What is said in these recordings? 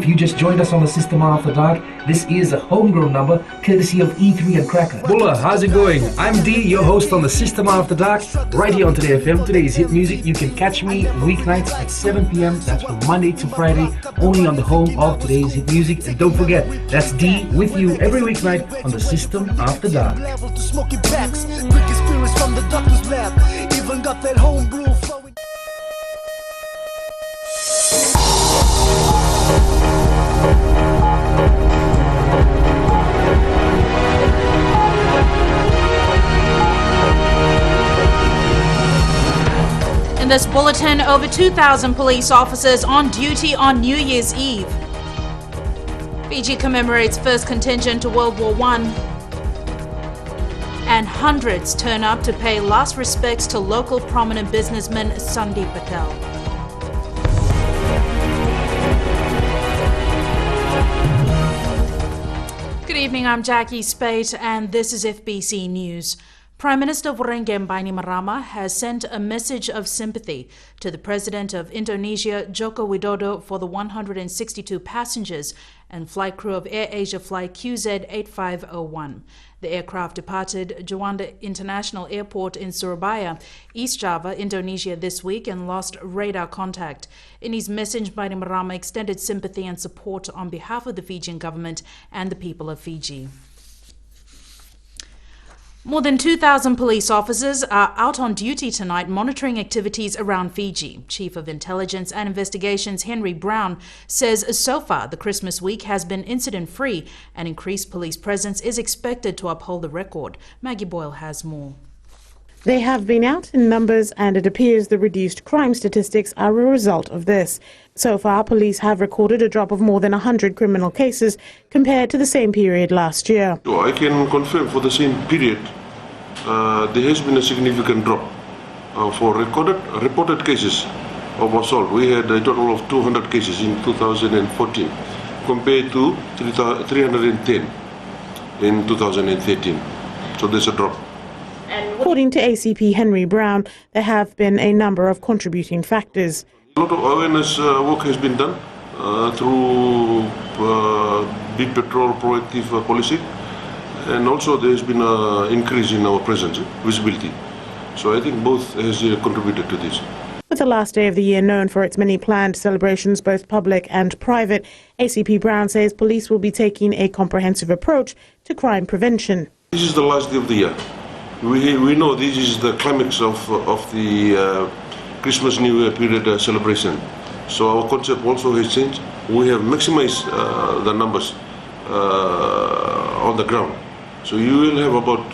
you just joined us on the System After Dark, this is a homegrown number courtesy of E3 and Cracker. Bulla, how's it going? I'm D, your host on the System After Dark, right here on Today FM. Today's hit music. You can catch me weeknights at 7 p.m. That's from Monday to Friday, only on the home of Today's hit music. And don't forget, that's D with you every weeknight on the System After Dark. Even got that homebrew flowing. In this bulletin, over 2,000 police officers on duty on New Year's Eve. Fiji commemorates first contingent to World War I. And hundreds turn up to pay last respects to local prominent businessman Sundy Patel. Good evening, I'm Jackie Spate and this is FBC News. Prime Minister Rugby Bainimarama has sent a message of sympathy to the President of Indonesia, Joko Widodo, for the 162 passengers and flight crew of Air Asia flight QZ8501. The aircraft departed Juanda International Airport in Surabaya, East Java, Indonesia this week and lost radar contact. In his message, Bainimarama extended sympathy and support on behalf of the Fijian government and the people of Fiji. More than 2,000 police officers are out on duty tonight monitoring activities around Fiji. Chief of Intelligence and Investigations Henry Brown says so far the Christmas week has been incident-free and increased police presence is expected to uphold the record. Maggie Boyle has more. They have been out in numbers and it appears the reduced crime statistics are a result of this. So far, police have recorded a drop of more than 100 criminal cases compared to the same period last year. So I can confirm for the same period there has been a significant drop for reported cases of assault. We had a total of 200 cases in 2014 compared to 310 in 2013. So there's a drop. According to ACP Henry Brown, there have been a number of contributing factors. A lot of awareness work has been done through beat patrol proactive policy, and also there has been an increase in our presence, visibility. So I think both has contributed to this. With the last day of the year known for its many planned celebrations, both public and private, ACP Brown says police will be taking a comprehensive approach to crime prevention. This is the last day of the year. We know this is the climax of the Christmas New Year period celebration. So our concept also has changed. We have maximized the numbers on the ground. So you will have about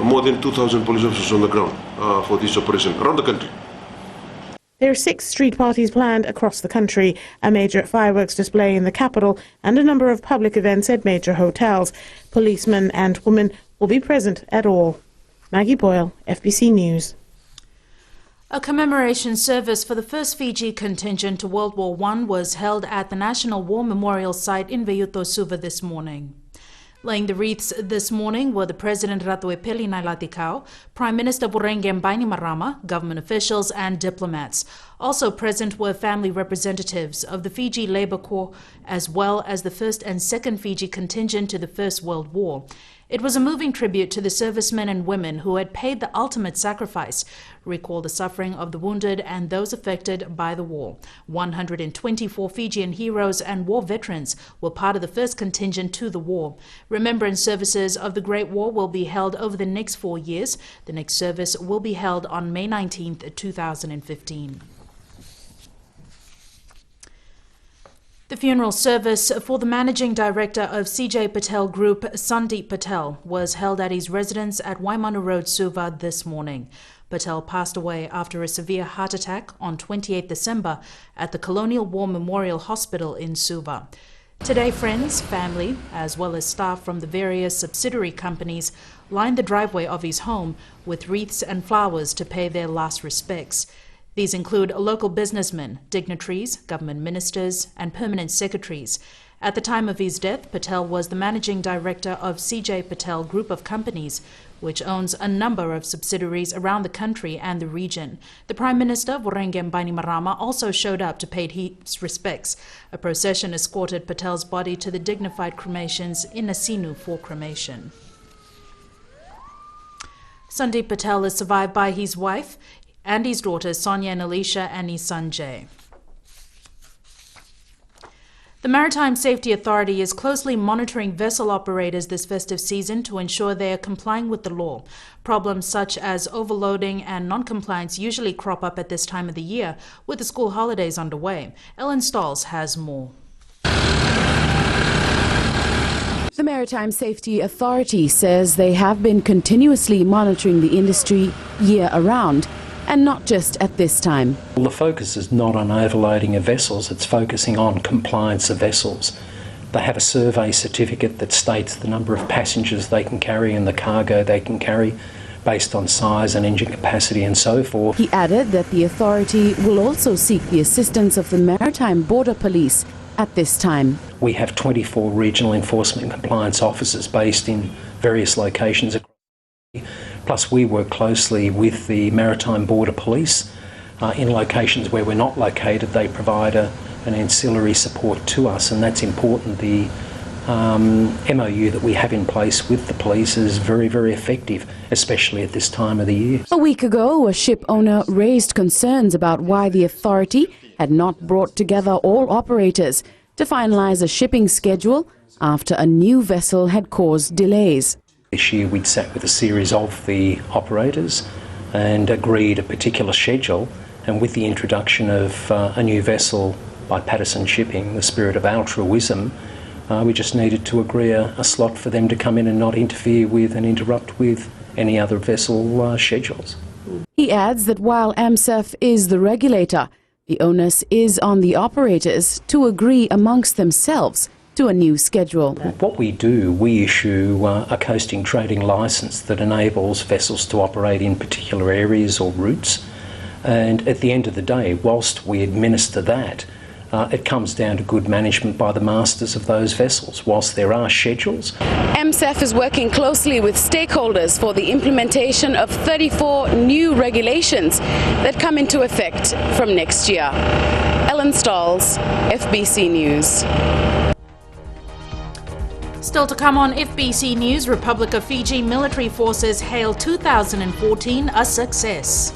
more than 2,000 police officers on the ground for this operation around the country. There are 6 street parties planned across the country, a major fireworks display in the capital and a number of public events at major hotels. Policemen and women will be present at all. Maggie Boyle, FBC News. A commemoration service for the first Fiji contingent to World War I was held at the National War Memorial Site in Veyuto Suva this morning. Laying the wreaths this morning were the President Ratuepeli Nailatikau, Prime Minister Burengem Bainimarama, government officials and diplomats. Also present were family representatives of the Fiji Labour Corps as well as the 1st and 2nd Fiji contingent to the First World War. It was a moving tribute to the servicemen and women who had paid the ultimate sacrifice, recall the suffering of the wounded and those affected by the war. 124 Fijian heroes and war veterans were part of the first contingent to the war. Remembrance services of the Great War will be held over the next 4 years. The next service will be held on May 19th, 2015. The funeral service for the Managing Director of CJ Patel Group, Sundy Patel, was held at his residence at Waimanu Road, Suva, this morning. Patel passed away after a severe heart attack on 28 December at the Colonial War Memorial Hospital in Suva. Today, friends, family, as well as staff from the various subsidiary companies lined the driveway of his home with wreaths and flowers to pay their last respects. These include local businessmen, dignitaries, government ministers, and permanent secretaries. At the time of his death, Patel was the managing director of CJ Patel Group of Companies, which owns a number of subsidiaries around the country and the region. The Prime Minister, Vorengem Bainimarama, also showed up to pay his respects. A procession escorted Patel's body to the dignified cremations in Asinu for cremation. Sundy Patel is survived by his wife and his daughters Sonia and Alicia and his son Jay. The Maritime Safety Authority is closely monitoring vessel operators this festive season to ensure they are complying with the law. Problems such as overloading and non-compliance usually crop up at this time of the year, with the school holidays underway. Ellen Stolz has more. The Maritime Safety Authority says they have been continuously monitoring the industry year-around, and not just at this time. Well, the focus is not on overloading of vessels, it's focusing on compliance of vessels. They have a survey certificate that states the number of passengers they can carry and the cargo they can carry based on size and engine capacity and so forth. He added that the authority will also seek the assistance of the Maritime Border Police at this time. We have 24 regional enforcement compliance officers based in various locations across the country. Plus we work closely with the Maritime Border Police. In locations where we're not located, they provide an ancillary support to us, and that's important. The MOU that we have in place with the police is very, very effective, especially at this time of the year. A week ago, a ship owner raised concerns about why the authority had not brought together all operators to finalize a shipping schedule after a new vessel had caused delays. This year we'd sat with a series of the operators and agreed a particular schedule, and with the introduction of a new vessel by Patterson Shipping, the Spirit of Altruism, we just needed to agree a slot for them to come in and not interfere with and interrupt with any other vessel schedules. He adds that while AMSEF is the regulator, the onus is on the operators to agree amongst themselves to a new schedule. What we do, we issue a coasting trading licence that enables vessels to operate in particular areas or routes, and at the end of the day, whilst we administer that, it comes down to good management by the masters of those vessels. Whilst there are schedules, AMSEF is working closely with stakeholders for the implementation of 34 new regulations that come into effect from next year. Ellen Stolz, FBC News. Still to come on FBC News, Republic of Fiji military forces hail 2014 a success.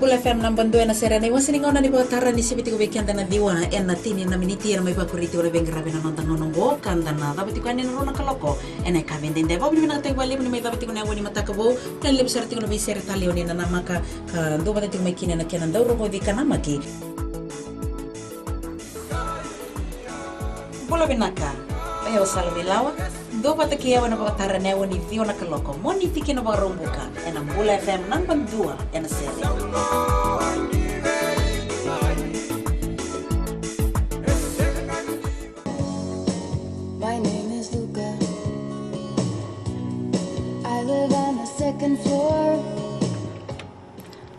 Bula FM nambando na serana iwan siningaw na ni batara ni sibiti ko weekend na diwa na tini na miniti na may paborito na bengrabe na nontanonongo kanda na dapat ko ani na kaloko ena ka venden de bobi na tayo bali ni may dapat ko na wani matakabo na lib sarti ko na bisera talio ni na namaka do batati may kina na kenan daw ro di kanamaki Bula binaka ayo salamilawa do bataki yawa na batara na wani dio na kaloko moni tiki na barumbuka ena Bula FM nambandua ena serana. My name is Luca. I live on the second floor.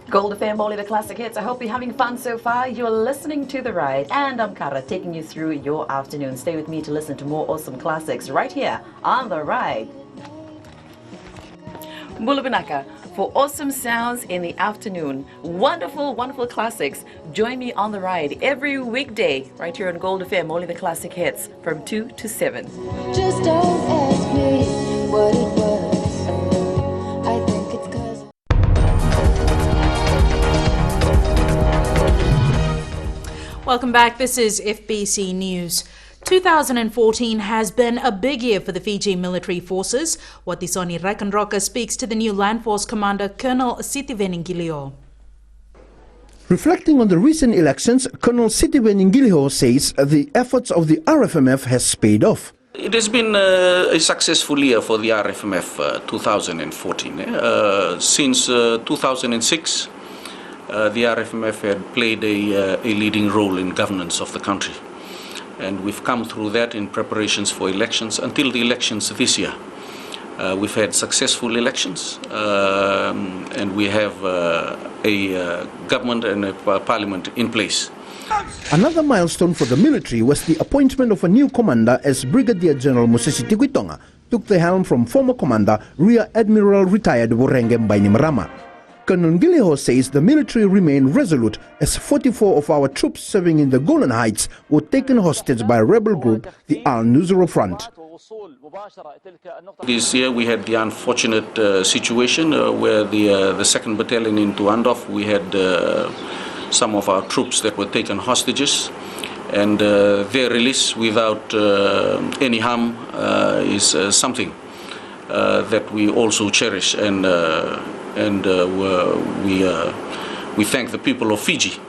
Gold FM, only the classic hits. I hope you're having fun so far. You're listening to The Ride, and I'm Kara, taking you through your afternoon. Stay with me to listen to more awesome classics right here on The Ride. Bulabinaka, for awesome sounds in the afternoon. Wonderful, wonderful classics. Join me on The Ride every weekday right here on Gold FM, only the classic hits from 2 to 7. Just don't ask me what it was. I think it's 'cause Welcome back. This is FBC News. 2014 has been a big year for the Fiji military forces. Watisoni Rakanroka speaks to the new Land Force Commander, Colonel Sitiveningilio. Reflecting on the recent elections, Colonel Sitiveningilio says the efforts of the RFMF has paid off. It has been a successful year for the RFMF 2014. Since 2006, the RFMF had played a leading role in governance of the country. And we've come through that in preparations for elections until the elections this year. We've had successful elections, and we have a government and a parliament in place. Another milestone for the military was the appointment of a new commander as Brigadier General Mosesi Tigwitonga took the helm from former commander Rear Admiral retired Worenge Mbainimarama. Colonel Ngiliho says the military remain resolute as 44 of our troops serving in the Golan Heights were taken hostage by a rebel group, the Al-Nusra Front. This year we had the unfortunate situation where the 2nd Battalion in Tuandorf, we had some of our troops that were taken hostages, and their release without any harm is something that we also cherish, and we thank the people of Fiji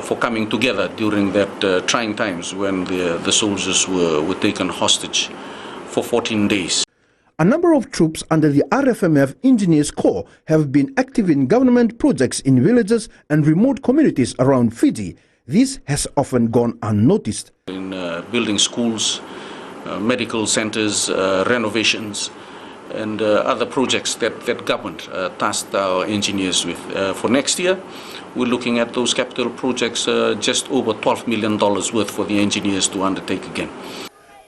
for coming together during that trying times when the soldiers were taken hostage for 14 days. A number of troops under the RFMF Engineers Corps have been active in government projects in villages and remote communities around Fiji. This has often gone unnoticed. In building schools, medical centers, renovations, and other projects that government tasked our engineers with. For next year, we're looking at those capital projects, just over $12 million worth for the engineers to undertake again.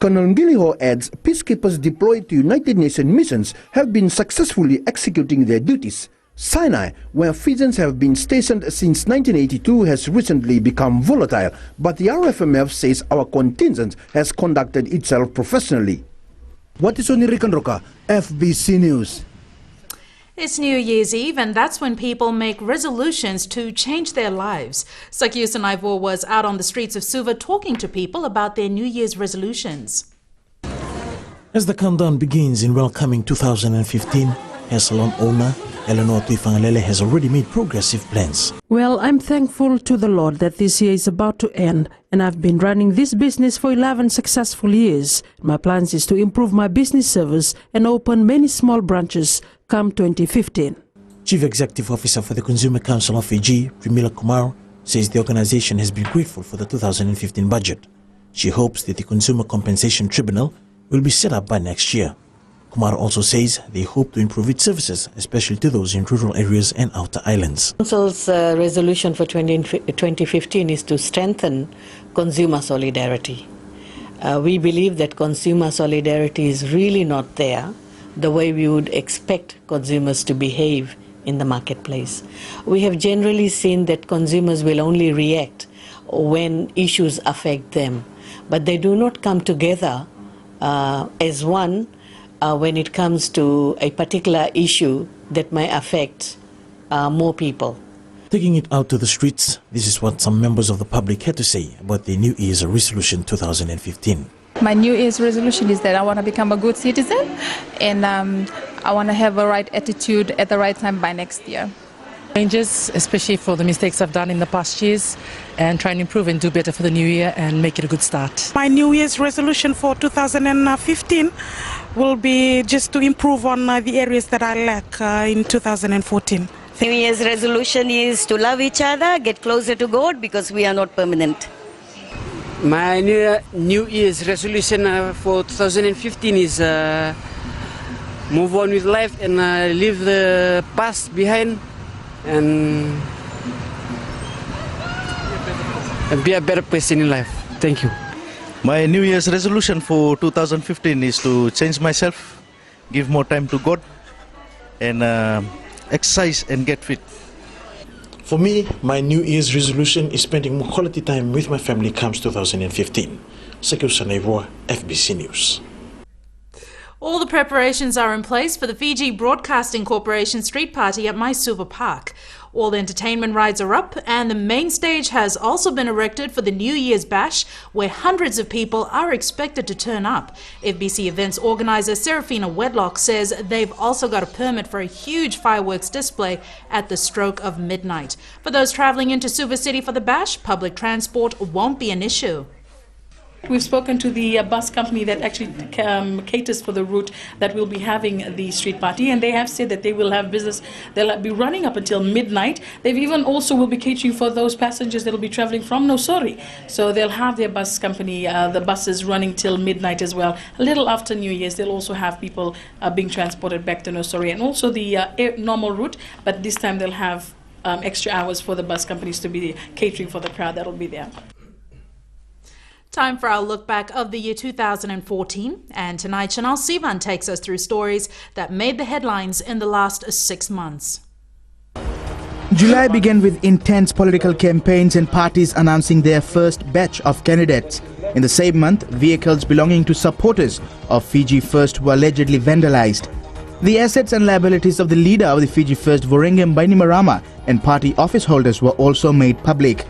Colonel Ngiliho adds peacekeepers deployed to United Nations missions have been successfully executing their duties. Sinai, where Fijians have been stationed since 1982, has recently become volatile, but the RFMF says our contingent has conducted itself professionally. What is Onirikan Roka, FBC News? It's New Year's Eve, and that's when people make resolutions to change their lives. Sakyusa Naivor was out on the streets of Suva talking to people about their New Year's resolutions. As the countdown begins in welcoming 2015, hair salon owner Eleanor Tuifangalele has already made progressive plans. Well, I'm thankful to the Lord that this year is about to end, and I've been running this business for 11 successful years. My plans is to improve my business service and open many small branches come 2015. Chief Executive Officer for the Consumer Council of Fiji, Primila Kumar, says the organization has been grateful for the 2015 budget. She hopes that the Consumer Compensation Tribunal will be set up by next year. Kumar also says they hope to improve its services, especially to those in rural areas and outer islands. Council's resolution for 2015 is to strengthen consumer solidarity. We believe that consumer solidarity is really not there the way we would expect consumers to behave in the marketplace. We have generally seen that consumers will only react when issues affect them, but they do not come together as one when it comes to a particular issue that may affect more people. Taking it out to the streets, this is what some members of the public had to say about the New Year's resolution 2015. My New Year's resolution is that I want to become a good citizen, and I want to have a right attitude at the right time by next year. Changes, especially for the mistakes I've done in the past years, and try and improve and do better for the new year and make it a good start. My New Year's resolution for 2015 will be just to improve on the areas that I lack in 2014. New Year's resolution is to love each other, get closer to God, because we are not permanent. My New Year's resolution for 2015 is move on with life and leave the past behind and be a better person in life. Thank you. My New Year's resolution for 2015 is to change myself, give more time to God, and exercise and get fit. For me, my New Year's resolution is spending more quality time with my family comes 2015. Sakyusa Naivor, FBC News. All the preparations are in place for the Fiji Broadcasting Corporation street party at Maisuva Park. All the entertainment rides are up, and the main stage has also been erected for the New Year's Bash, where hundreds of people are expected to turn up. FBC events organizer Serafina Wedlock says they've also got a permit for a huge fireworks display at the stroke of midnight. For those travelling into Suva City for the Bash, public transport won't be an issue. We've spoken to the bus company that actually caters for the route that will be having the street party, and they have said that they will have business. They'll be running up until midnight. They've even also will be catering for those passengers that will be traveling from Nosori. So they'll have their bus company, the buses running till midnight as well. A little after New Year's, they'll also have people being transported back to Nosori, and also the normal route, but this time they'll have extra hours for the bus companies to be catering for the crowd that will be there. Time for our look back of the year 2014, and tonight Chanel Sivan takes us through stories that made the headlines in the last 6 months. July began with intense political campaigns and parties announcing their first batch of candidates. In the same month, vehicles belonging to supporters of Fiji First were allegedly vandalized. The assets and liabilities of the leader of the Fiji First, Vorengem Bainimarama, and party office holders were also made public.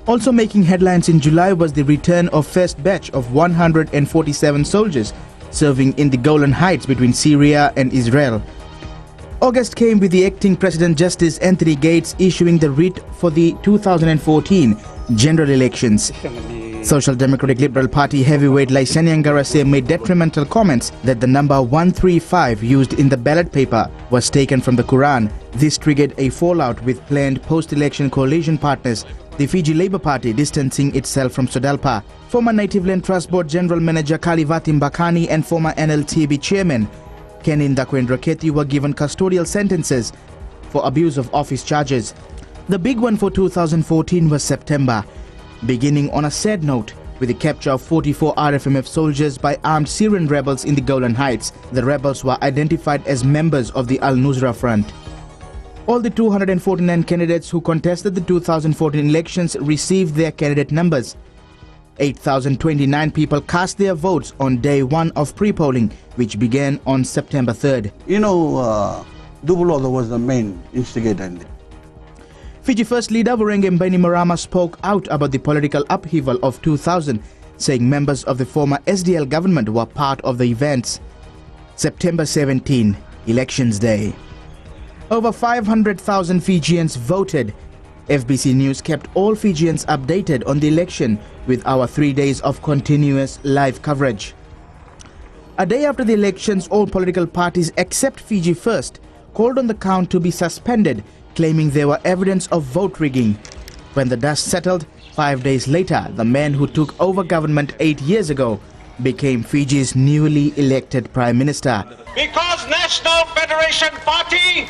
Also making headlines in July was the return of first batch of 147 soldiers serving in the Golan Heights between Syria and Israel. August came with the acting President Justice Anthony Gates issuing the writ for the 2014 general elections. Social Democratic Liberal Party heavyweight Laisanian Garase made detrimental comments that the number 135 used in the ballot paper was taken from the Quran. This triggered a fallout with planned post-election coalition partners, the Fiji Labour Party distancing itself from Sodalpa. Former Native Land Trust Board General Manager Kalivati Mbakani and former NLTB Chairman Kenin Dakwendraketi were given custodial sentences for abuse of office charges. The big one for 2014 was September, beginning on a sad note with the capture of 44 RFMF soldiers by armed Syrian rebels in the Golan Heights. The rebels were identified as members of the Al-Nusra Front. All the 249 candidates who contested the 2014 elections received their candidate numbers. 8,029 people cast their votes on day one of pre-polling, which began on September 3rd. You know, Dubulolo was the main instigator in it. Fiji First leader Vorengem Bainimarama spoke out about the political upheaval of 2000, saying members of the former SDL government were part of the events. September 17, Elections Day. Over 500,000 Fijians voted. FBC News kept all Fijians updated on the election with our 3 days of continuous live coverage. A day after the elections, all political parties except Fiji First called on the count to be suspended, claiming there were evidence of vote rigging. When the dust settled, 5 days later, the man who took over government 8 years ago became Fiji's newly elected Prime Minister. Because National Federation Party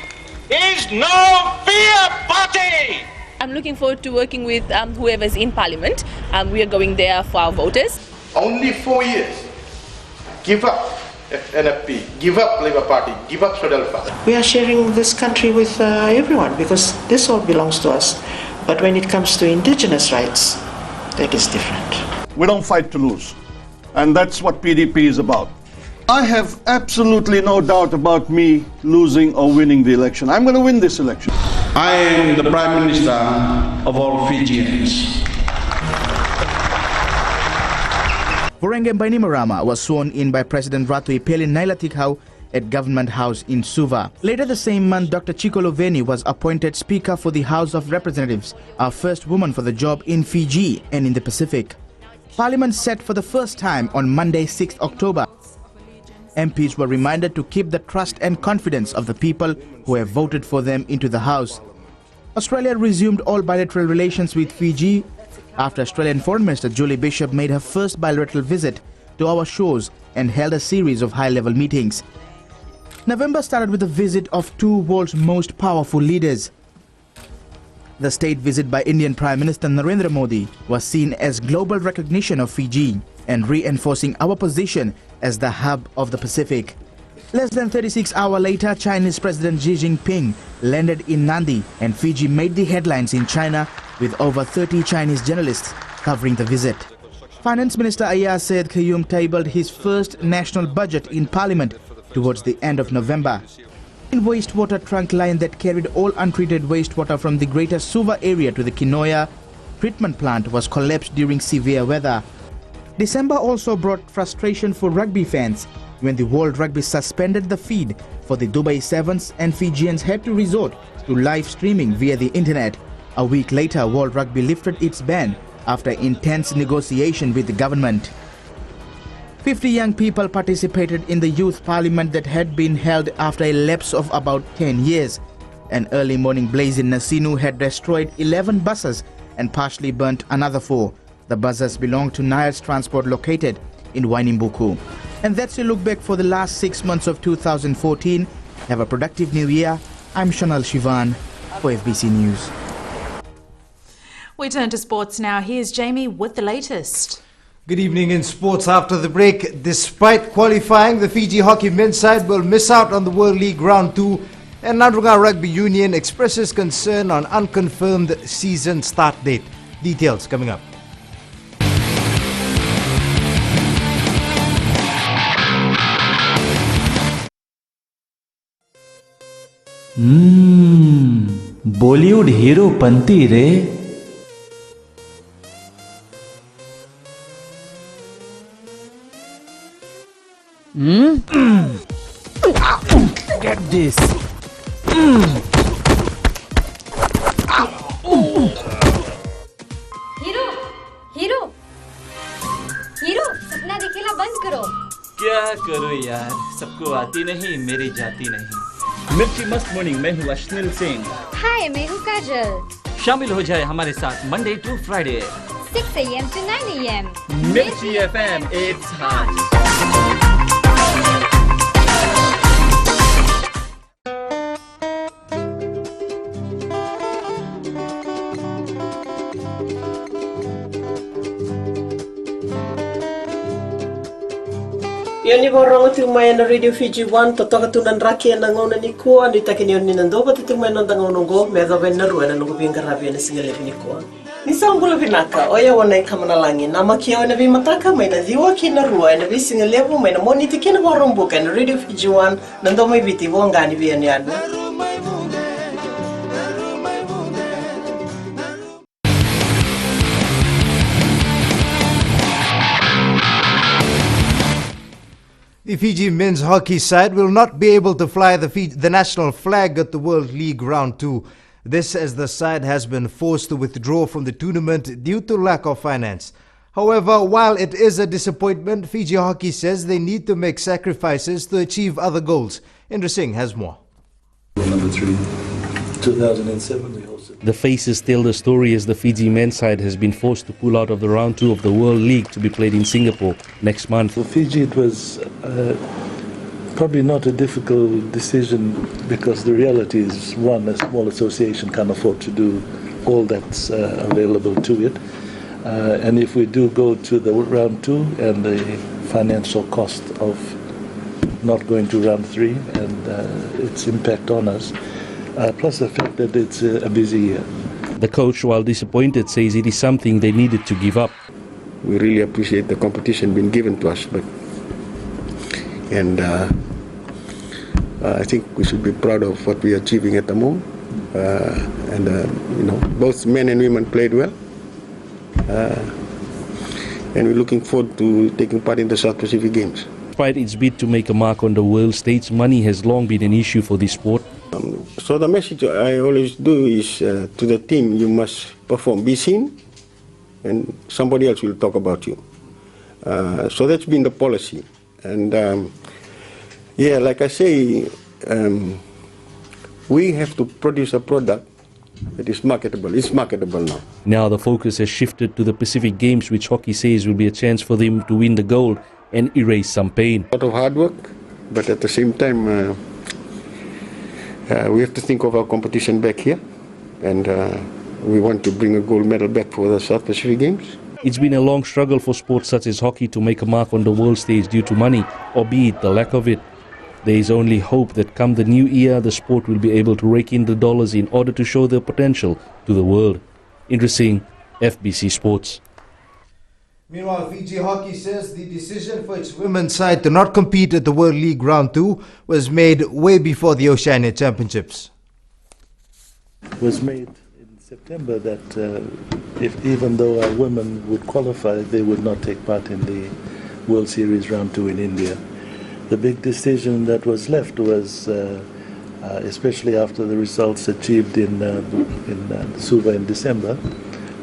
is no fear party! I'm looking forward to working with whoever's in Parliament. We are going there for our voters. Only 4 years. Give up NFP, give up Labour Party, give up Sodalpa. We are sharing this country with everyone because this all belongs to us. But when it comes to indigenous rights, that is different. We don't fight to lose. And that's what PDP is about. I have absolutely no doubt about me losing or winning the election. I'm going to win this election. I am the Prime Minister of all Fijians. Vorengem Bainimarama was sworn in by President Ratu Ipelin Nailatikhau at Government House in Suva. Later the same month, Dr. Chikolo Veni was appointed Speaker for the House of Representatives, our first woman for the job in Fiji and in the Pacific. Parliament set for the first time on Monday, 6th October. MPs were reminded to keep the trust and confidence of the people who have voted for them into the House. Australia resumed all bilateral relations with Fiji after Australian Foreign Minister Julie Bishop made her first bilateral visit to our shores and held a series of high-level meetings. November started with a visit of two world's most powerful leaders. The state visit by Indian Prime Minister Narendra Modi was seen as global recognition of Fiji and reinforcing our position as the hub of the Pacific. Less than 36 hours later, Chinese President Xi Jinping landed in Nadi, and Fiji made the headlines in China with over 30 Chinese journalists covering the visit. Finance Minister Ayaz Syed Qayyum tabled his first national budget in Parliament towards the end of November. A wastewater trunk line that carried all untreated wastewater from the greater Suva area to the Kinoya treatment plant was collapsed during severe weather. December also brought frustration for rugby fans when the World Rugby suspended the feed for the Dubai Sevens and Fijians had to resort to live streaming via the internet. A week later, World Rugby lifted its ban after intense negotiation with the government. 50 young people participated in the youth parliament that had been held after a lapse of about 10 years. An early morning blaze in Nasinu had destroyed 11 buses and partially burnt another 4. The buses belong to Niles Transport located in Wainimbuku. And that's a look back for the last 6 months of 2014. Have a productive new year. I'm Shanal Shivan for FBC News. We turn to sports now. Here's Jamie with the latest. Good evening in sports after the break. Despite qualifying, the Fiji hockey men's side will miss out on the World League Round 2, and Nadrunga Rugby Union expresses concern on unconfirmed season start date. Details coming up. Bollywood hero पंती रे. Get this. Hero सपना दिखेला बंद करो. क्या करो यार, सबको आती नहीं, मेरी जाती नहीं. मिर्ची मस्त मॉर्निंग, मैं हूँ अश्निल सिंह. हाय, मैं हूँ काजल. शामिल हो जाए हमारे साथ Monday to Friday 6 AM to 9 AM. मिर्ची FM, it's hot. Yoni borong tu mai na radio Fiji 1 totoka tunan raki na ngona ni ko ni takini yoni nando ba tu mai nanda ngono go me do ben na ruana no binga rabi na singale ni ko ni sangula binaka oya wana kamana langi na makia na bi mataka mai na diwa ki na rua na bi singale bo mai na moni tikina borong buka na radio Fiji 1 nando mai biti bo ngani bi ni anu. The Fiji men's hockey side will not be able to fly the national flag at the World League Round 2. This as the side has been forced to withdraw from the tournament due to lack of finance. However, while it is a disappointment, Fiji hockey says they need to make sacrifices to achieve other goals. Indra Singh has more. Number 3, 2007 we hosted. The faces tell the story as the Fiji men's side has been forced to pull out of the round 2 of the World League to be played in Singapore next month. For Fiji it was probably not a difficult decision because the reality is, one, a small association can't afford to do all that's available to it. And if we do go to the round 2 and the financial cost of not going to round 3 and its impact on us, plus the fact that it's a busy year. The coach, while disappointed, says it is something they needed to give up. We really appreciate the competition being given to us, I think we should be proud of what we are achieving at the moment. Both men and women played well, and we're looking forward to taking part in the South Pacific Games. Despite its bid to make a mark on the world stage, money has long been an issue for this sport. So the message I always do is to the team, you must perform, be seen, and somebody else will talk about you. So that's been the policy. And like I say, we have to produce a product that is marketable. It's marketable now. Now the focus has shifted to the Pacific Games, which hockey says will be a chance for them to win the gold and erase some pain. A lot of hard work, but at the same time, we have to think of our competition back here, and we want to bring a gold medal back for the South Pacific Games. It's been a long struggle for sports such as hockey to make a mark on the world stage due to money, albeit the lack of it. There is only hope that come the new year, the sport will be able to rake in the dollars in order to show their potential to the world. Indra Singh, FBC Sports. Meanwhile, Fiji hockey says the decision for its women's side to not compete at the World League Round 2 was made way before the Oceania Championships. It was made in September that even though our women would qualify, they would not take part in the World Series Round 2 in India. The big decision that was left was, especially after the results achieved in Suva in December,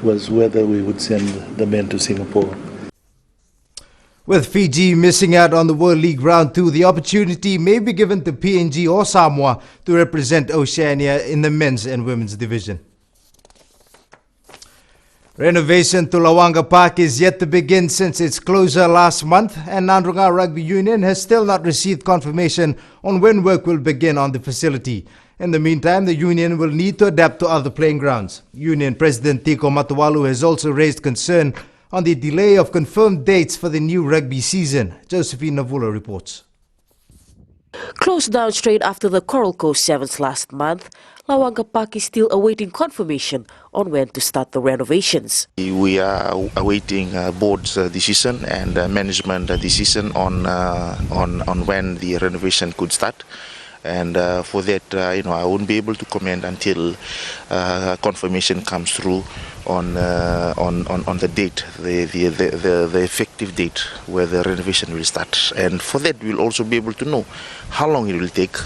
was whether we would send the men to Singapore. With Fiji missing out on the World League Round 2, the opportunity may be given to PNG or Samoa to represent Oceania in the men's and women's division. Renovation to Lawanga Park is yet to begin since its closure last month, and Nandrunga Rugby Union has still not received confirmation on when work will begin on the facility. In the meantime, the union will need to adapt to other playing grounds. Union President Tiko Matawalu has also raised concern on the delay of confirmed dates for the new rugby season. Josephine Navula reports. Closed down straight after the Coral Coast Sevens last month, Lawanga Park is still awaiting confirmation on when to start the renovations. We are awaiting board's decision and management decision on when the renovation could start. And for that, I won't be able to comment until confirmation comes through on the date, the effective date where the renovation will start. And for that, we'll also be able to know how long it will take.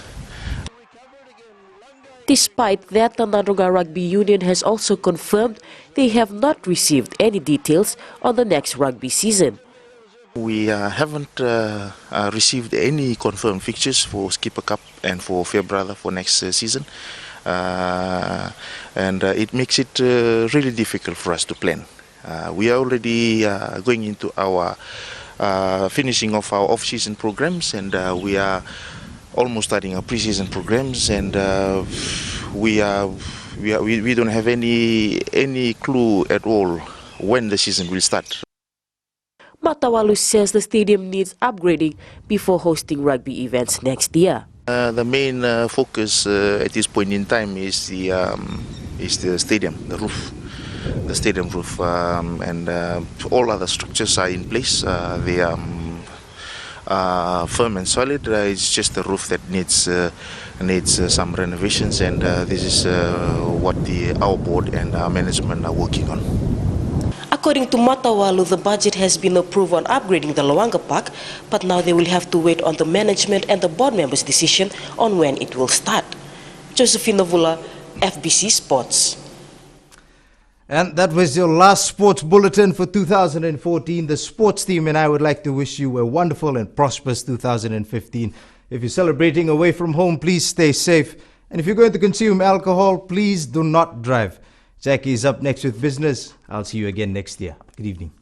Despite that, the Nandrunga Rugby Union has also confirmed they have not received any details on the next rugby season. We haven't received any confirmed fixtures for Skipper Cup and for Fair Brother for next season. And it makes it really difficult for us to plan. We are already going into our finishing of our off-season programs, and we are almost starting our pre-season programs, and we don't have any clue at all when the season will start. Matawalu says the stadium needs upgrading before hosting rugby events next year. The main focus at this point in time is the stadium, the roof, the stadium roof, and all other structures are in place. They are firm and solid. It's just the roof that needs some renovations, and this is what our board and our management are working on. According to Matawalu, the budget has been approved on upgrading the Lawanga Park, but now they will have to wait on the management and the board members' decision on when it will start. Josephine Navula, FBC Sports. And that was your last sports bulletin for 2014. The sports team and I would like to wish you a wonderful and prosperous 2015. If you're celebrating away from home, please stay safe. And if you're going to consume alcohol, please do not drive. Jackie is up next with business. I'll see you again next year. Good evening.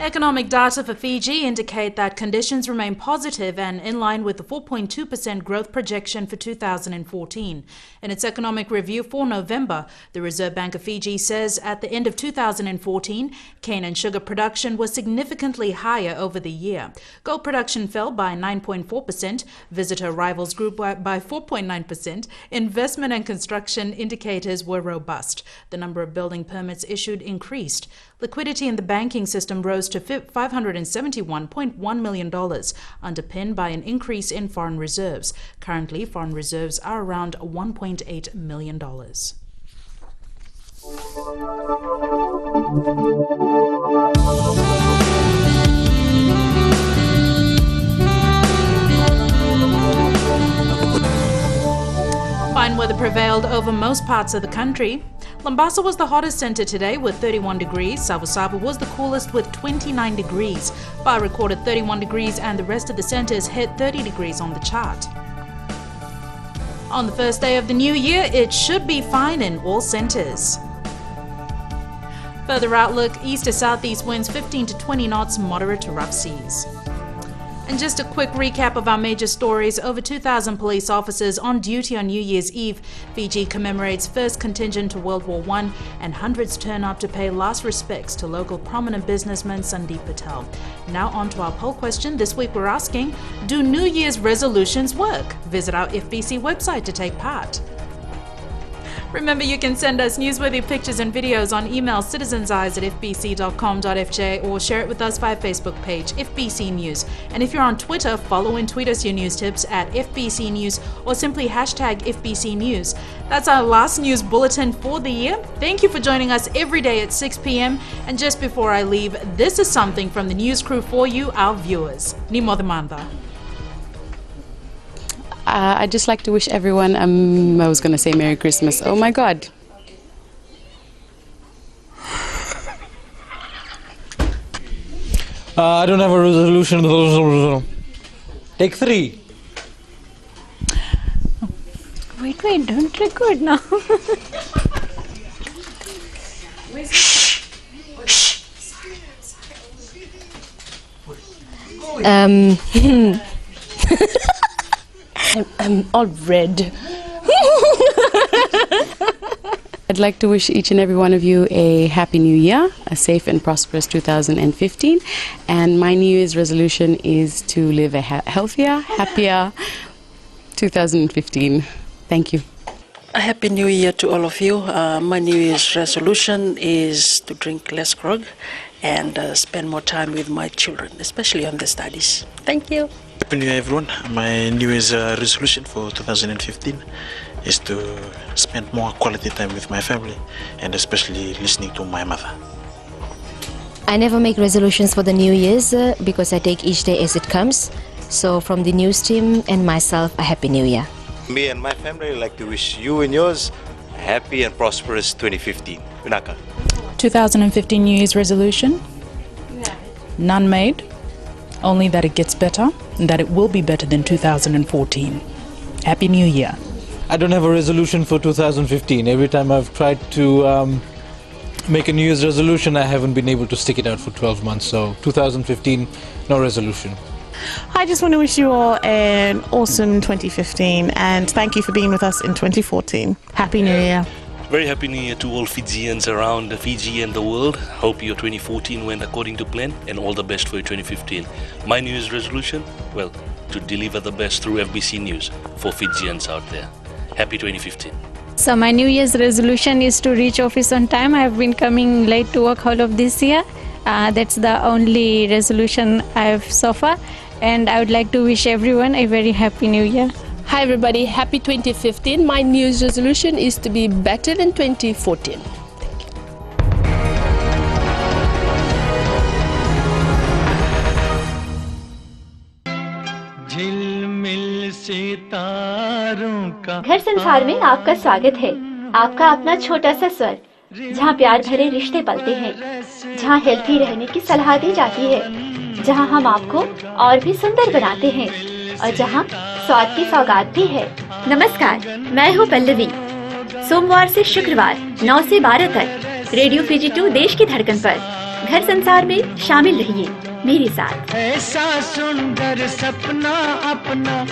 Economic data for Fiji indicate that conditions remain positive and in line with the 4.2% growth projection for 2014. In its economic review for November, the Reserve Bank of Fiji says at the end of 2014, cane and sugar production was significantly higher over the year. Gold production fell by 9.4%, visitor arrivals grew by 4.9%, investment and construction indicators were robust. The number of building permits issued increased. Liquidity in the banking system rose to $571.1 million, underpinned by an increase in foreign reserves. Currently, foreign reserves are around $1.8 million. Fine weather prevailed over most parts of the country. Mombasa was the hottest centre today with 31 degrees. Sabu was the coolest with 29 degrees. Ba recorded 31 degrees and the rest of the centres hit 30 degrees on the chart. On the first day of the new year, it should be fine in all centres. Further outlook, east to southeast winds 15 to 20 knots, moderate to rough seas. And just a quick recap of our major stories. Over 2,000 police officers on duty on New Year's Eve. Fiji commemorates first contingent to World War I, and hundreds turn up to pay last respects to local prominent businessman Sundy Patel. Now on to our poll question. This week we're asking, do New Year's resolutions work? Visit our FBC website to take part. Remember, you can send us newsworthy pictures and videos on email citizenseyes@fbc.com.fj or share it with us via Facebook page, FBC News. And if you're on Twitter, follow and tweet us your news tips at FBC News or simply hashtag FBC News. That's our last news bulletin for the year. Thank you for joining us every day at 6 p.m. And just before I leave, this is something from the news crew for you, our viewers. Ni modemanda. I'd just like to wish everyone, I was going to say Merry Christmas. Oh my God. I don't have a resolution. Take 3. Wait, don't record now. I'm all red. I'd like to wish each and every one of you a happy new year, a safe and prosperous 2015. And my New Year's resolution is to live a healthier, happier 2015. Thank you. A happy new year to all of you. My New Year's resolution is to drink less grog and spend more time with my children, especially on their studies. Thank you. Happy New Year, everyone. My New Year's resolution for 2015 is to spend more quality time with my family and especially listening to my mother. I never make resolutions for the New Year's because I take each day as it comes. So from the news team and myself, a happy New Year. Me and my family would like to wish you and yours a happy and prosperous 2015. Unaka. 2015 New Year's resolution? None made. Only that it gets better and that it will be better than 2014. Happy New Year. I don't have a resolution for 2015. Every time I've tried to make a New Year's resolution, I haven't been able to stick it out for 12 months. So 2015, no resolution. I just want to wish you all an awesome 2015 and thank you for being with us in 2014. Happy New Year. Very happy New Year to all Fijians around Fiji and the world. Hope your 2014 went according to plan and all the best for your 2015. My New Year's resolution? Well, to deliver the best through FBC News for Fijians out there. Happy 2015. So my New Year's resolution is to reach office on time. I have been coming late to work all of this year. That's the only resolution I have so far. And I would like to wish everyone a very happy New Year. Hi everybody, happy 2015. My New Year's resolution is to be better than 2014. घर संसार में आपका स्वागत है। आपका अपना छोटा सा स्वर, जहाँ प्यार भरे रिश्ते पलते हैं, जहाँ हेल्थी रहने की सलाह दी जाती है, जहाँ हम आपको और भी सुंदर बनाते हैं और जहाँ स्वाद की सौगात भी है। नमस्कार, मैं हूँ पल्लवी। सोमवार से शुक्रवार 9 से 12 तक रेडियो फिजी 2 देश की धड़कन पर घर संसार में शामिल रहिए मेरे साथ। ऐसा सुंदर सपना अपना